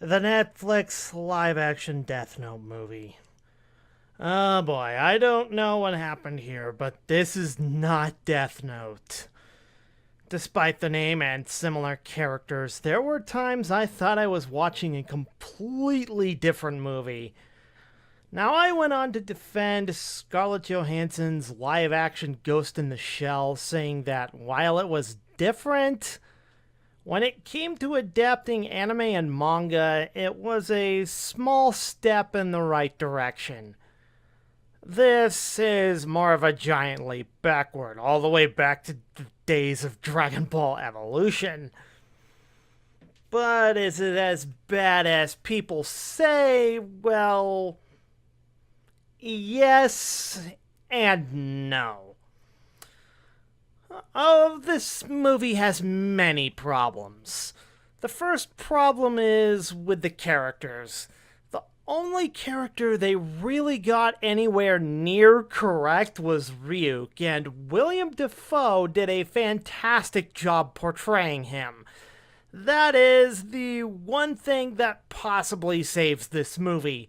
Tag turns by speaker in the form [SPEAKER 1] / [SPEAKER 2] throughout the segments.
[SPEAKER 1] The Netflix live-action Death Note movie. Oh boy, I don't know what happened here, but this is not Death Note. Despite the name and similar characters, there were times I thought I was watching a completely different movie. Now, I went on to defend Scarlett Johansson's live-action Ghost in the Shell, saying that while it was different, when it came to adapting anime and manga, it was a small step in the right direction. This is more of a giant leap backward, all the way back to the days of Dragon Ball Evolution. But is it as bad as people say? Well, yes and no. Oh, this movie has many problems. The first problem is with the characters. The only character they really got anywhere near correct was Ryuk, and William Dafoe did a fantastic job portraying him. That is the one thing that possibly saves this movie.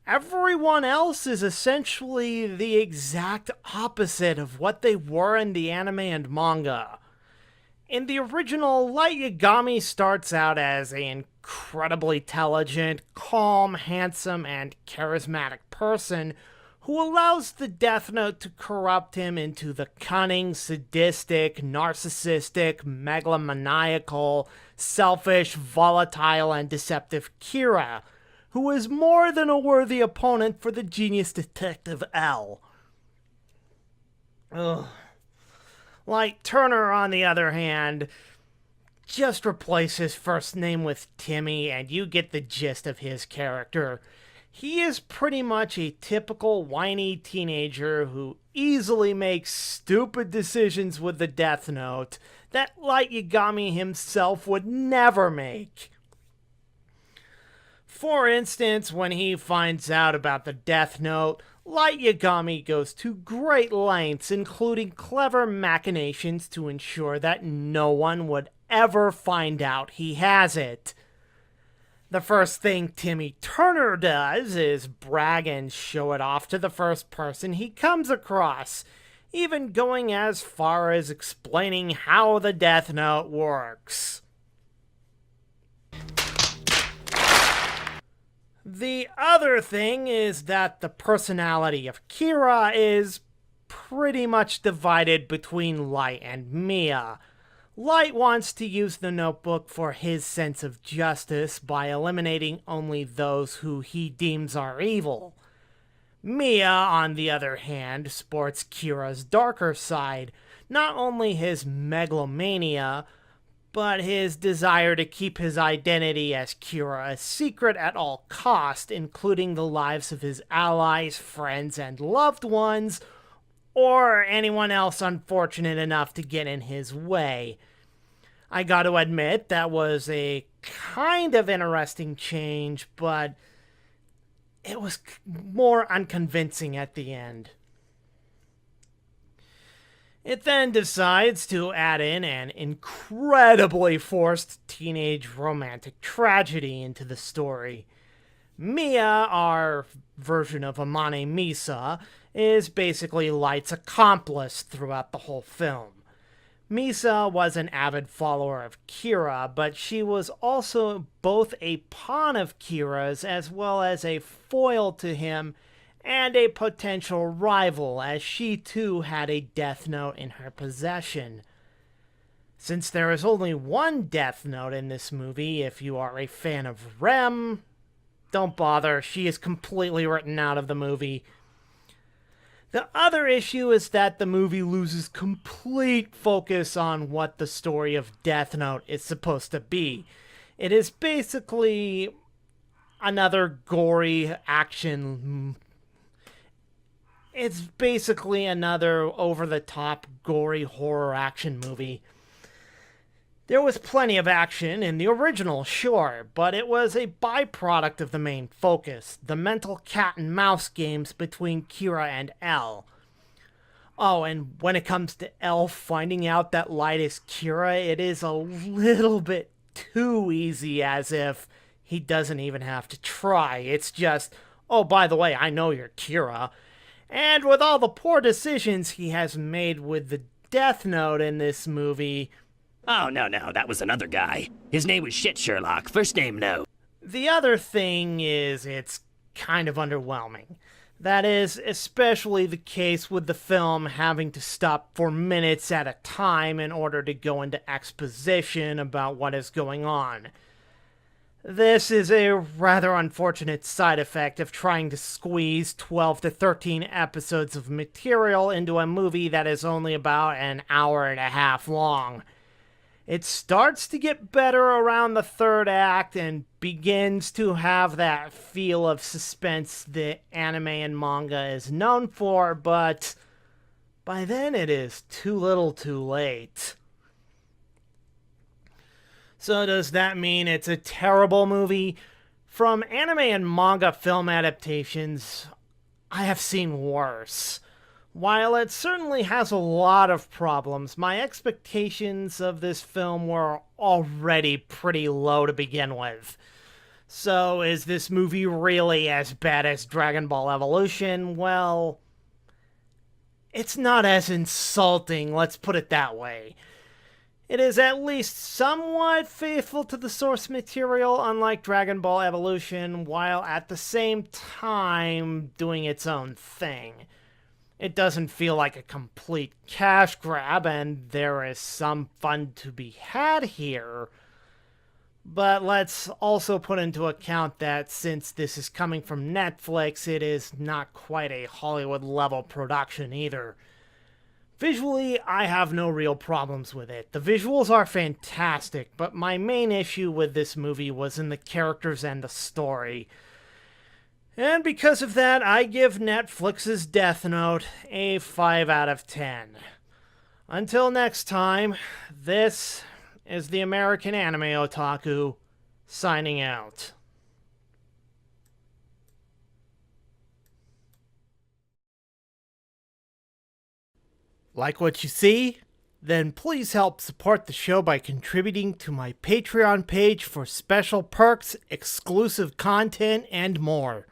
[SPEAKER 1] Everyone else is essentially the exact opposite of what they were in the anime and manga. In the original, Light Yagami starts out as an incredibly intelligent, calm, handsome, and charismatic person who allows the Death Note to corrupt him into the cunning, sadistic, narcissistic, megalomaniacal, selfish, volatile, and deceptive Kira, who is more than a worthy opponent for the genius detective L. Ugh. Light Turner, on the other hand, just replace his first name with Timmy and you get the gist of his character. He is pretty much a typical whiny teenager who easily makes stupid decisions with the Death Note that Light Yagami himself would never make. For instance, when he finds out about the Death Note, Light Yagami goes to great lengths, including clever machinations to ensure that no one would ever find out he has it. The first thing Timmy Turner does is brag and show it off to the first person he comes across, even going as far as explaining how the Death Note works. The other thing is that the personality of Kira is pretty much divided between Light and Mia. Light wants to use the notebook for his sense of justice by eliminating only those who he deems are evil. Mia, on the other hand, sports Kira's darker side, not only his megalomania, but his desire to keep his identity as Kira a secret at all cost, including the lives of his allies, friends, and loved ones, or anyone else unfortunate enough to get in his way. I gotta admit, that was a kind of interesting change, but it was more unconvincing at the end. It then decides to add in an incredibly forced teenage romantic tragedy into the story. Mia, our version of Amane Misa, is basically Light's accomplice throughout the whole film. Misa was an avid follower of Kira, but she was also both a pawn of Kira's as well as a foil to him and a potential rival, as she too had a Death Note in her possession. Since there is only one Death Note in this movie, if you are a fan of Rem, don't bother, she is completely written out of the movie. The other issue is that the movie loses complete focus on what the story of Death Note is supposed to be. It is basically another gory action. It's basically another over-the-top, gory horror action movie. There was plenty of action in the original, sure, but it was a byproduct of the main focus, the mental cat-and-mouse games between Kira and L. Oh, and when it comes to L finding out that Light is Kira, it is a little bit too easy, as if He doesn't even have to try. It's just, oh, by the way, I know you're Kira. And with all the poor decisions he has made with the Death Note in this movie...
[SPEAKER 2] Oh, no, that was another guy. His name was Shit Sherlock, first name no.
[SPEAKER 1] The other thing is it's kind of underwhelming. That is especially the case with the film having to stop for minutes at a time in order to go into exposition about what is going on. This is a rather unfortunate side effect of trying to squeeze 12 to 13 episodes of material into a movie that is only about an hour and a half long. It starts to get better around the third act and begins to have that feel of suspense that anime and manga is known for, but by then it is too little too late. So does that mean it's a terrible movie? From anime and manga film adaptations, I have seen worse. While it certainly has a lot of problems, my expectations of this film were already pretty low to begin with. So is this movie really as bad as Dragon Ball Evolution? Well, it's not as insulting, let's put it that way. It is at least somewhat faithful to the source material, unlike Dragon Ball Evolution, while at the same time doing its own thing. It doesn't feel like a complete cash grab, and there is some fun to be had here. But let's also put into account that since this is coming from Netflix, it is not quite a Hollywood-level production either. Visually, I have no real problems with it. The visuals are fantastic, but my main issue with this movie was in the characters and the story. And because of that, I give Netflix's Death Note a 5 out of 10. Until next time, this is the American Anime Otaku, signing out. Like what you see? Then please help support the show by contributing to my Patreon page for special perks, exclusive content, and more.